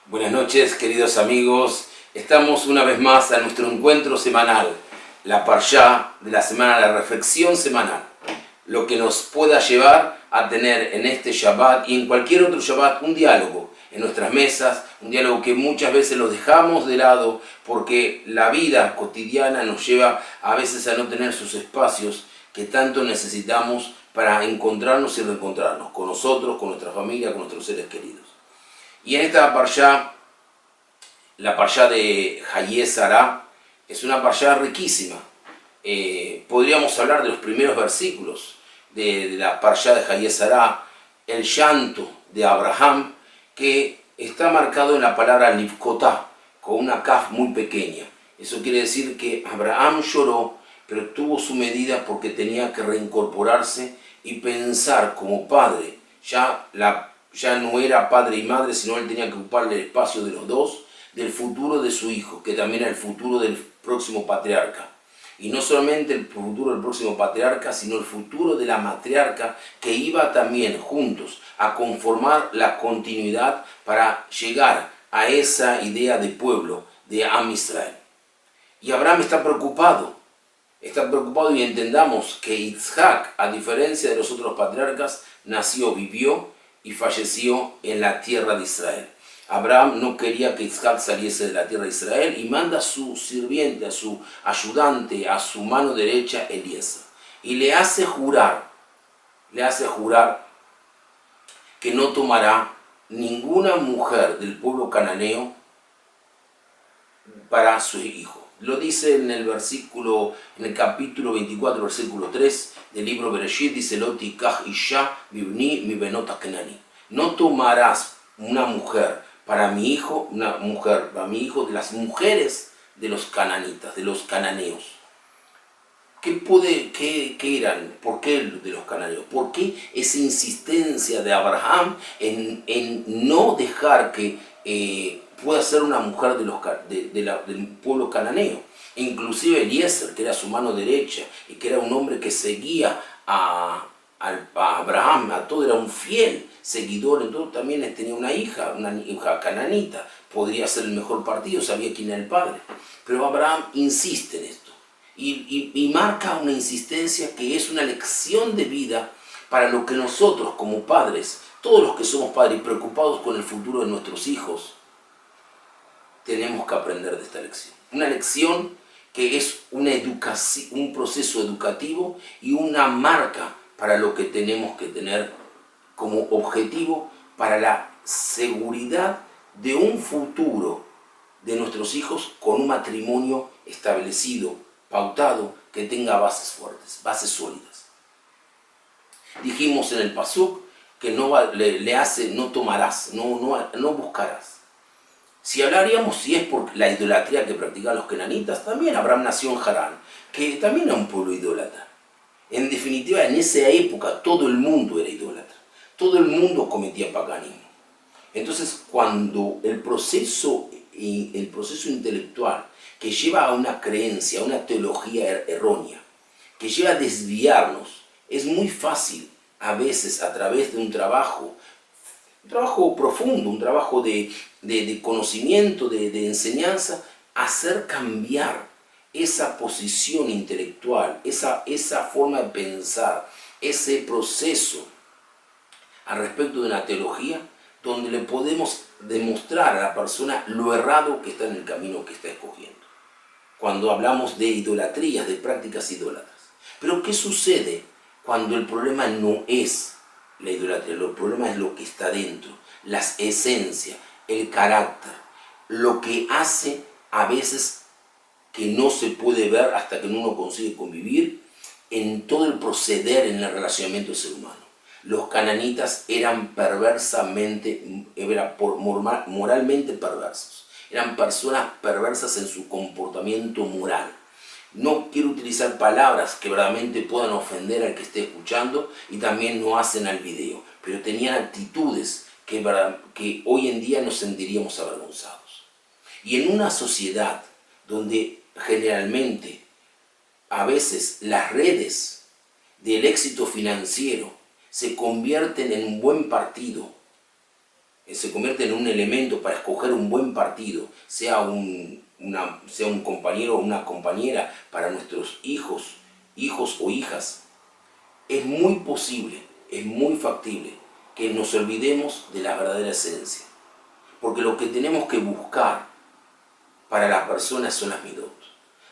Buenas noches, queridos amigos. Estamos una vez más a nuestro encuentro semanal, la parshá de la semana, la reflexión semanal, lo que nos pueda llevar a tener en este Shabbat y en cualquier otro Shabbat un diálogo en nuestras mesas, un diálogo que muchas veces lo dejamos de lado porque la vida cotidiana nos lleva a veces a no tener sus espacios que tanto necesitamos para encontrarnos y reencontrarnos con nosotros, con nuestra familia, con nuestros seres queridos. Y en esta parshá, la parshá de Hayé Sará, es una parshá riquísima. Podríamos hablar de los primeros versículos de la parshá de Hayé Sará, el llanto de Abraham, que está marcado en la palabra Livkotá, con una kaf muy pequeña. Eso quiere decir que Abraham lloró, pero tuvo su medida porque tenía que reincorporarse y pensar como padre. Ya no era padre y madre, sino él tenía que ocuparle el espacio de los dos, del futuro de su hijo, que también era el futuro del próximo patriarca. Y no solamente el futuro del próximo patriarca, sino el futuro de la matriarca, que iba también juntos a conformar la continuidad para llegar a esa idea de pueblo, de Am Israel. Y Abraham está preocupado y entendamos que Isaac, a diferencia de los otros patriarcas, nació, vivió y falleció en la tierra de Israel. Abraham no quería que Isaac saliese de la tierra de Israel y manda a su sirviente, a su ayudante, a su mano derecha, Eliezer. Y le hace jurar que no tomará ninguna mujer del pueblo cananeo para su hijo. Lo dice en el capítulo 24, versículo 3 del libro Bereshit, dice: Lo tikach isha mibni mi benot hakenani. No tomarás una mujer para mi hijo, de las mujeres de los cananitas, de los cananeos. ¿Qué eran? ¿Por qué de los cananeos? ¿Por qué esa insistencia de Abraham en no dejar que pueda ser una mujer del pueblo cananeo? Inclusive Eliezer, que era su mano derecha y que era un hombre que seguía a Abraham, a todo, era un fiel seguidor, entonces también tenía una hija cananita, podría ser el mejor partido, sabía quién era el padre. Pero Abraham insiste en esto y marca una insistencia que es una lección de vida para lo que nosotros como padres, todos los que somos padres y preocupados con el futuro de nuestros hijos, tenemos que aprender de esta lección. Una lección que es un proceso educativo y una marca para lo que tenemos que tener como objetivo para la seguridad de un futuro de nuestros hijos con un matrimonio establecido, pautado, que tenga bases fuertes, bases sólidas. Dijimos en el pasuk que no tomarás, no buscarás. Si hablaríamos si es por la idolatría que practicaban los kenanitas, también Abraham nació en Harán, que también era un pueblo idólatra. En definitiva, en esa época todo el mundo era idólatra, todo el mundo cometía paganismo. Entonces, cuando el proceso intelectual que lleva a una creencia, a una teología errónea, que lleva a desviarnos, es muy fácil a veces a través de un trabajo profundo, un trabajo de conocimiento, de enseñanza, hacer cambiar esa posición intelectual, esa forma de pensar, ese proceso al respecto de una teología donde le podemos demostrar a la persona lo errado que está en el camino que está escogiendo. Cuando hablamos de idolatrías, de prácticas idólatras. Pero ¿qué sucede cuando el problema no es la idolatría? El problema es lo que está dentro, las esencias, el carácter, lo que hace a veces que no se puede ver hasta que uno consigue convivir en todo el proceder en el relacionamiento del ser humano. Los cananitas eran moralmente perversos. Eran personas perversas en su comportamiento moral. No quiero utilizar palabras que verdaderamente puedan ofender al que esté escuchando y también no hacen al video, pero tenían actitudes que hoy en día nos sentiríamos avergonzados. Y en una sociedad donde generalmente a veces las redes del éxito financiero se convierten en un buen partido se convierte en un elemento para escoger un buen partido, sea un compañero o una compañera para nuestros hijos o hijas. Es muy posible, es muy factible que nos olvidemos de la verdadera esencia. Porque lo que tenemos que buscar para las personas son las midot.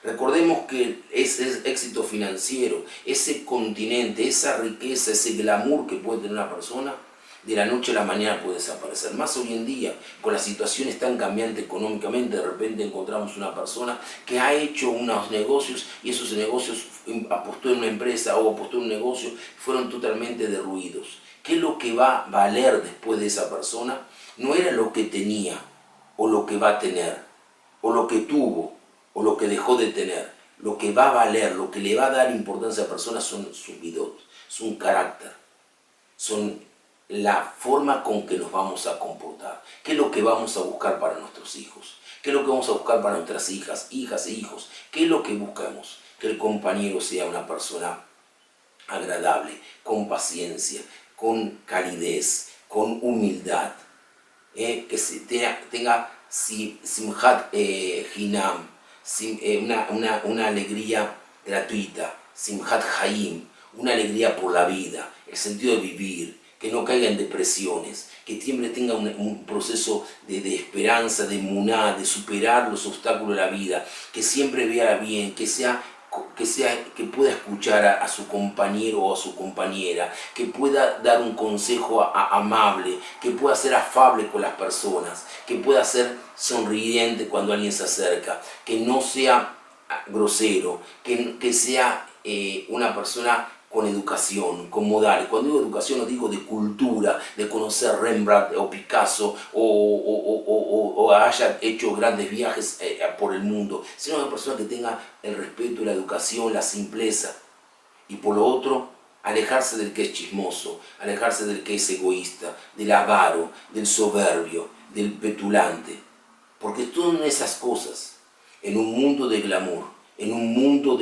Recordemos que ese éxito financiero, ese continente, esa riqueza, ese glamour que puede tener una persona, de la noche a la mañana puede desaparecer. Más hoy en día, con las situaciones tan cambiantes económicamente, de repente encontramos una persona que ha hecho unos negocios y esos negocios apostó en una empresa o apostó en un negocio, fueron totalmente derruidos. ¿Qué es lo que va a valer después de esa persona? No era lo que tenía o lo que va a tener o lo que tuvo o lo que dejó de tener. Lo que va a valer, lo que le va a dar importancia a la persona son sus midot, su carácter, son la forma con que nos vamos a comportar. ¿Qué es lo que vamos a buscar para nuestros hijos? ¿Qué es lo que vamos a buscar para nuestras hijas e hijos? ¿Qué es lo que buscamos? Que el compañero sea una persona agradable, con paciencia, con calidez, con humildad, que tenga simhat hinam, una alegría gratuita, simhat haim, una alegría por la vida, el sentido de vivir, que no caiga en depresiones, que siempre tenga un proceso de esperanza, de emuná, de superar los obstáculos de la vida, que siempre vea bien, que pueda escuchar a su compañero o a su compañera, que pueda dar un consejo amable, que pueda ser afable con las personas, que pueda ser sonriente cuando alguien se acerca, que no sea grosero, que sea una persona con educación, con modales. Cuando digo educación no digo de cultura, de conocer Rembrandt o Picasso o haya hecho grandes viajes por el mundo, sino una persona que tenga el respeto, la educación, la simpleza. Y por lo otro, alejarse del que es chismoso, alejarse del que es egoísta, del avaro, del soberbio, del petulante. Porque todas esas cosas, en un mundo de glamour, en un mundo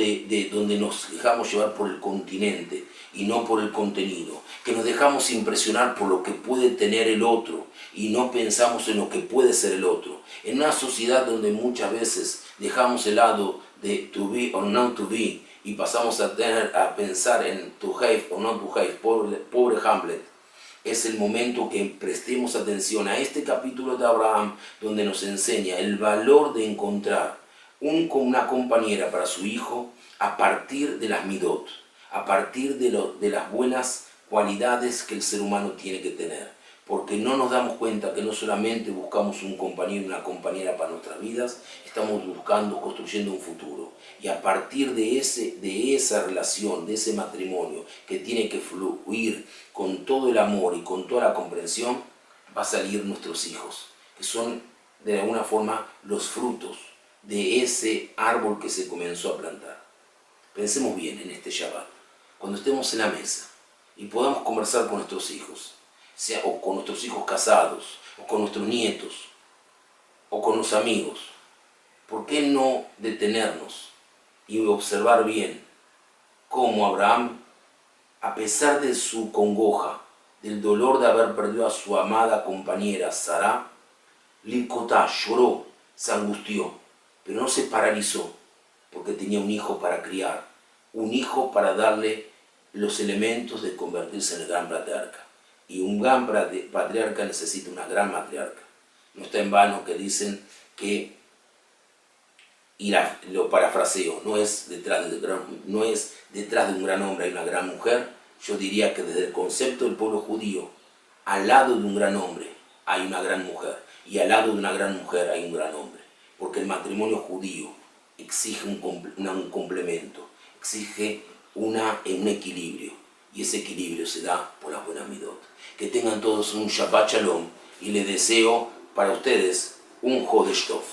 donde nos dejamos llevar por el continente y no por el contenido, que nos dejamos impresionar por lo que puede tener el otro y no pensamos en lo que puede ser el otro, en una sociedad donde muchas veces dejamos el lado de to be or not to be y pasamos a pensar en to have or not to have, pobre Hamlet. Es el momento que prestemos atención a este capítulo de Abraham, donde nos enseña el valor de encontrar una compañera para su hijo a partir de las midot, a partir de las buenas cualidades que el ser humano tiene que tener. Porque no nos damos cuenta que no solamente buscamos un compañero y una compañera para nuestras vidas, estamos construyendo un futuro. Y a partir de esa relación, de ese matrimonio que tiene que fluir con todo el amor y con toda la comprensión, va a salir nuestros hijos, que son de alguna forma los frutos de ese árbol que se comenzó a plantar. Pensemos bien en este Shabbat, cuando estemos en la mesa y podamos conversar con nuestros hijos, o con nuestros hijos casados, o con nuestros nietos, o con los amigos. ¿Por qué no detenernos y observar bien cómo Abraham, a pesar de su congoja, del dolor de haber perdido a su amada compañera Sará, Likotá lloró, se angustió, pero no se paralizó, porque tenía un hijo para criar, un hijo para darle los elementos de convertirse en el gran patriarca. Y un gran patriarca necesita una gran matriarca. No está en vano que dicen que, y lo parafraseo, no es detrás de un gran hombre hay una gran mujer. Yo diría que desde el concepto del pueblo judío, al lado de un gran hombre hay una gran mujer, y al lado de una gran mujer hay un gran hombre. Porque el matrimonio judío exige un complemento, exige un equilibrio, y ese equilibrio se da por las buenas midot. Que tengan todos un Shabbat Shalom, y les deseo para ustedes un Jodesh Tov.